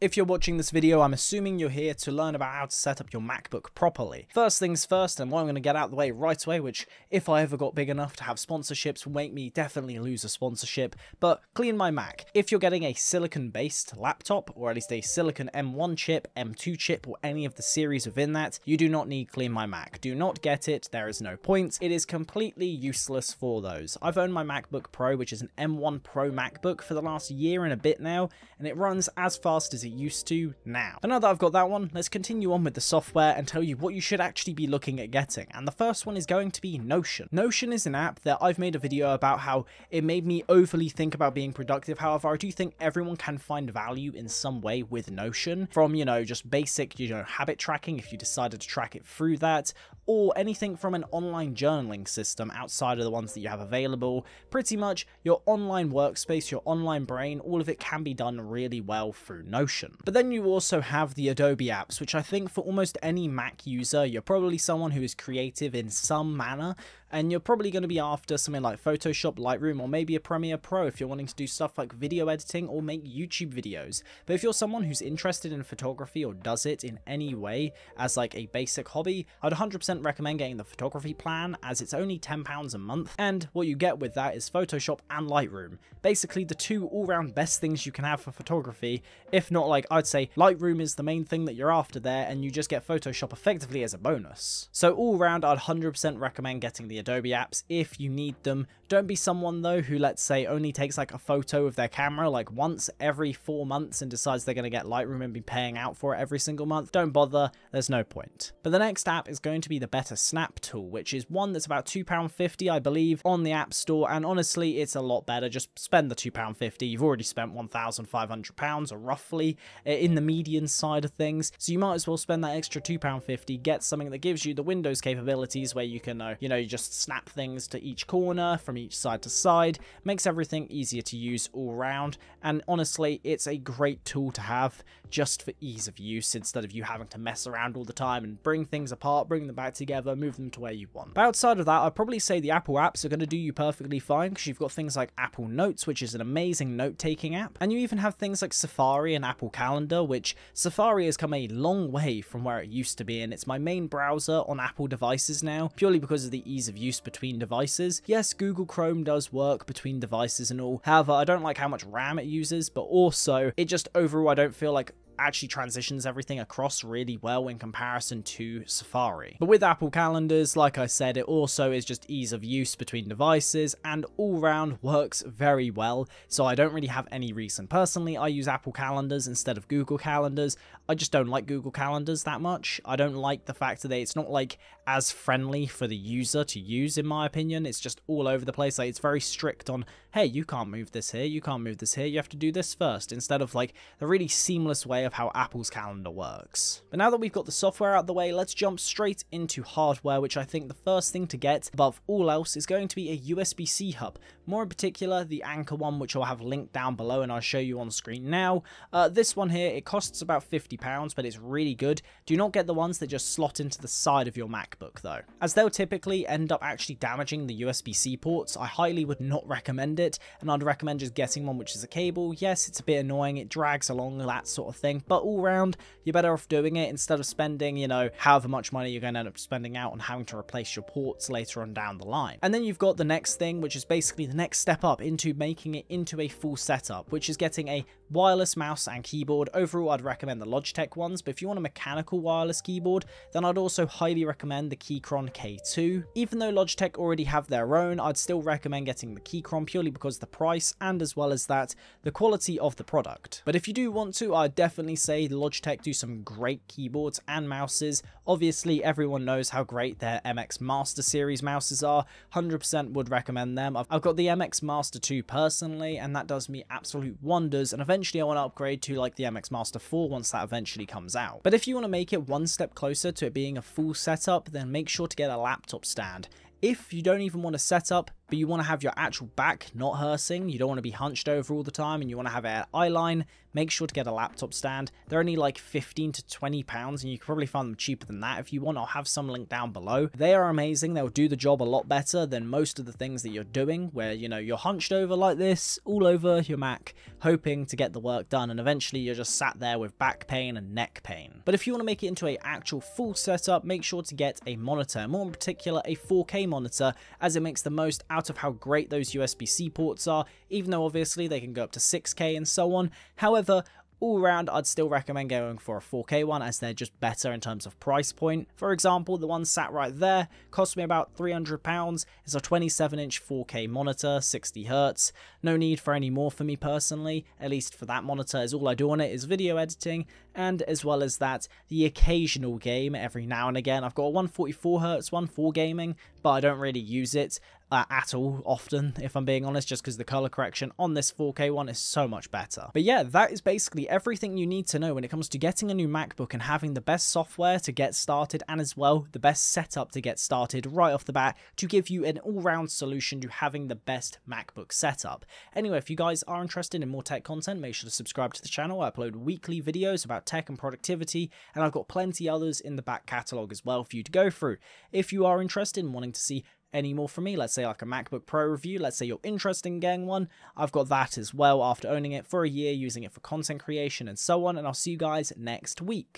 If you're watching this video, I'm assuming you're here to learn about how to set up your MacBook properly. First things first, and what I'm going to get out of the way right away, which if I ever got big enough to have sponsorships will make me definitely lose a sponsorship, but clean my Mac. If you're getting a silicon-based laptop, or at least a silicon M1 chip, M2 chip, or any of the series within that, you do not need Clean My Mac. Do not get it, there is no point. It is completely useless for those. I've owned my MacBook Pro, which is an M1 Pro MacBook, for the last year and a bit now, and it runs as fast as it used to now. But now that I've got that one, let's continue on with the software and tell you what you should actually be looking at getting. And the first one is going to be Notion. Notion is an app that I've made a video about how it made me overly think about being productive. However, I do think everyone can find value in some way with Notion, from, just basic, habit tracking if you decided to track it through that, or anything from an online journaling system outside of the ones that you have available. Pretty much your online workspace, your online brain, all of it can be done really well through Notion. But then you also have the Adobe apps, which I think for almost any Mac user, you're probably someone who is creative in some manner, and you're probably going to be after something like Photoshop, Lightroom, or maybe a Premiere Pro if you're wanting to do stuff like video editing or make YouTube videos. But if you're someone who's interested in photography or does it in any way as like a basic hobby, I'd 100% recommend getting the photography plan, as it's only £10 a month, and what you get with that is Photoshop and Lightroom. Basically the two all-round best things you can have for photography. If not, like, I'd say Lightroom is the main thing that you're after there, and you just get Photoshop effectively as a bonus. So all round, I'd 100% recommend getting the Adobe apps if you need them. Don't be someone though who, let's say, only takes like a photo of their camera like once every 4 months and decides they're going to get Lightroom and be paying out for it every single month. Don't bother, there's no point. But the next app is going to be the Better Snap tool, which is one that's about £2.50 I believe on the App Store, and honestly it's a lot better. Just spend the £2.50, you've already spent £1,500 or roughly in the median side of things, so you might as well spend that extra £2.50, get something that gives you the Windows capabilities where you can you just snap things to each corner from each side to side, makes everything easier to use all around, and honestly it's a great tool to have just for ease of use instead of you having to mess around all the time and bring things apart, bring them back together, move them to where you want. But outside of that, I'd probably say the Apple apps are going to do you perfectly fine, because you've got things like Apple Notes, which is an amazing note-taking app, and you even have things like Safari and Apple Calendar, which Safari has come a long way from where it used to be, and it's my main browser on Apple devices now, purely because of the ease of use between devices. Yes, Google Chrome does work between devices and all, however, I don't like how much RAM it uses, but also it just overall I don't feel like actually transitions everything across really well in comparison to Safari. But with Apple Calendars, like I said, it also is just ease of use between devices and all round works very well, so I don't really have any reason. Personally, I use Apple Calendars instead of Google Calendars. I just don't like Google Calendars that much. I don't like the fact that it's not like as friendly for the user to use, in my opinion. It's just all over the place. Like, it's very strict on, hey, you can't move this here, you can't move this here, you have to do this first, instead of like the really seamless way of how Apple's calendar works. But now that we've got the software out the way, let's jump straight into hardware, which I think the first thing to get above all else is going to be a USB-C hub. More in particular, the Anchor one, which I'll have linked down below and I'll show you on screen now. This one here, it costs about £50, but it's really good. Do not get the ones that just slot into the side of your MacBook though, as they'll typically end up actually damaging the USB-C ports. I highly would not recommend it, and I'd recommend just getting one which is a cable. Yes, it's a bit annoying, it drags along, that sort of thing, but all round, you're better off doing it instead of spending, however much money you're going to end up spending out on having to replace your ports later on down the line. And then you've got the next thing, which is basically the next step up into making it into a full setup, which is getting a wireless mouse and keyboard. Overall, I'd recommend the Logitech ones, but if you want a mechanical wireless keyboard, then I'd also highly recommend the Keychron K2. Even though Logitech already have their own, I'd still recommend getting the Keychron purely because of the price, and as well as that, the quality of the product. But if you do want to, I'd definitely say Logitech do some great keyboards and mouses. Obviously, everyone knows how great their MX Master Series mouses are. 100% would recommend them. I've got the MX Master 2 personally, and that does me absolute wonders, and eventually I want to upgrade to like the MX Master 4 once that eventually comes out. But if you want to make it one step closer to it being a full setup, then make sure to get a laptop stand. If you don't even want to set up, but you want to have your actual back not hurting, you don't want to be hunched over all the time, and you want to have an eye line, make sure to get a laptop stand. They're only like 15 to 20 pounds, and you can probably find them cheaper than that if you want. I'll have some link down below. They are amazing. They'll do the job a lot better than most of the things that you're doing, where, you know, you're hunched over like this all over your Mac, hoping to get the work done, and eventually you're just sat there with back pain and neck pain. But if you want to make it into an actual full setup, make sure to get a monitor, more in particular a 4K monitor, as it makes the most out of how great those USB-C ports are, even though obviously they can go up to 6K and so on. However, all around, I'd still recommend going for a 4K one, as they're just better in terms of price point. For example, the one sat right there cost me about £300. It's a 27-inch 4K monitor, 60Hz. No need for any more for me personally, at least for that monitor, as all I do on it is video editing, and as well as that, the occasional game every now and again. I've got a 144Hz one for gaming, but I don't really use it at all often, if I'm being honest, just because the color correction on this 4K one is so much better. But yeah, that is basically everything you need to know when it comes to getting a new MacBook and having the best software to get started, and as well the best setup to get started right off the bat to give you an all-round solution to having the best MacBook setup. Anyway, if you guys are interested in more tech content, make sure to subscribe to the channel. I upload weekly videos about tech and productivity, and I've got plenty others in the back catalogue as well for you to go through. If you are interested in wanting to see any more from me, let's say like a MacBook Pro review, let's say you're interested in getting one, I've got that as well after owning it for a year, using it for content creation and so on, and I'll see you guys next week.